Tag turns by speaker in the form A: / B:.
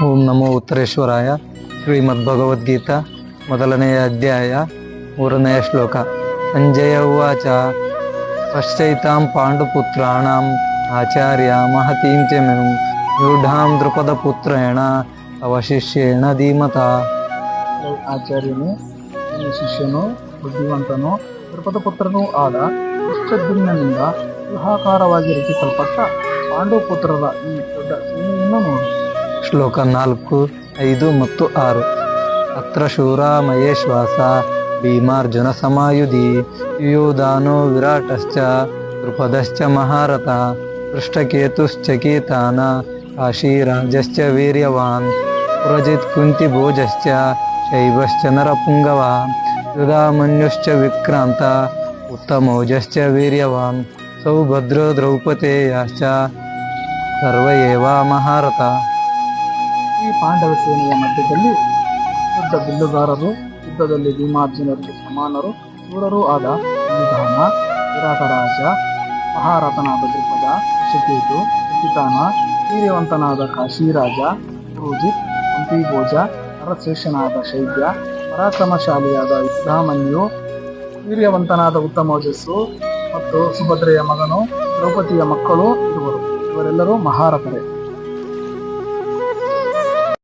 A: ಓಂ ನಮೋ ಉತ್ತರೇಶ್ವರಾಯ. ಶ್ರೀಮದ್ಭಗವದ್ಗೀತಾ ಮೊದಲನೆಯ ಅಧ್ಯಾಯ 3ನೇ ಶ್ಲೋಕ. ಸಂಜಯ ಉವಾಚ ಪಶ್ಚೈತಾಂ ಪಾಂಡುಪುತ್ರಾಣಾಂ ಆಚಾರ್ಯ ಮಹತೀಂ ಚ ಮೆನು ಯೂಢಾಂ ದ್ರುಪದಪುತ್ರೇಣ ತವ ಶಿಷ್ಯೇಣ ಧೀಮತಾ.
B: ಆಚಾರ್ಯನು ನಿನ್ನ ಶಿಷ್ಯನು ಬುದ್ಧಿವಂತನು ದ್ರುಪದಪುತ್ರನೂ ಆದ ದುಷ್ಟದ್ಯುಮ್ನನಿಂದ ವ್ಯೂಹಾಕಾರವಾಗಿ ರಚಿಸಲ್ಪಟ್ಟ ಪಾಂಡುಪುತ್ರರ ಈ ದೊಡ್ಡ ಸೇನೆಯನ್ನು ನೋಡು.
A: ಶ್ಲೋಕ 4, 5 ಮತ್ತು 6. ಅತ್ರ ಶೂರಾ ಮಹೇಶ್ವಾಸ ಭೀಮಾರ್ಜುನ ಸಮಾಯುಧಿ ಯುಯೋಧಾನೋ ವಿರಾಟಶ್ಚ ದ್ರುಪದಶ್ಚ ಮಹಾರಥ ಪೃಷ್ಠಕೇತುಶ್ಚಕೇತಾನ ಕಾಶೀರಾಜಶ್ಚ ವೀರ್ಯವಾನ್ ಪುರಜಿತ್ ಕುಂತಿಭೋಜಶ್ಚ ಶೈವಶ್ಚ ನರಪುಂಗವ ಯುಧಾಮನ್ಯುಶ್ಚ ವಿಕ್ರಾಂತ ಉತ್ತಮೋಜಶ್ಚ ವೀರ್ಯವಾನ್ ಸೌಭದ್ರೋ ದ್ರೌಪದೇಯಾಶ್ಚ ಸರ್ವ ಏವ ಮಹಾರಥ.
B: ಈ ಪಾಂಡವ ಸೇನೆಯ ಮಧ್ಯದಲ್ಲಿ ದೊಡ್ಡ ಬಿಲ್ಲುಗಾರರು, ಯುದ್ಧದಲ್ಲಿ ಭೀಮಾರ್ಜುನರಿಗೆ ಸಮಾನರು, ಶೂರರೂ ಆದ ಯುಧಾನ, ವಿರಾಟರಾಜ, ಮಹಾರಥನಾದ ದ್ರುಪದ, ಋಷಿಕೇತು, ಚಕಿತಾನ, ವೀರ್ಯವಂತನಾದ ಕಾಶೀರಾಜ, ಪುರೋಜಿತ್, ಕುಂತಿಭೋಜ, ನರಶ್ರೇಷ್ಠನಾದ ಶೈವ್ಯ, ಪರಾಕ್ರಮಶಾಲಿಯಾದ ಯುಧಾಮನ್ಯು, ವೀರ್ಯವಂತನಾದ ಉತ್ತಮೋಜಸ್ಸು ಮತ್ತು ಸುಭದ್ರೆಯ ಮಗನು ದ್ರೌಪದಿಯ ಮಕ್ಕಳು ಇರುವರು. ಇವರೆಲ್ಲರೂ ಮಹಾರಥರೇ.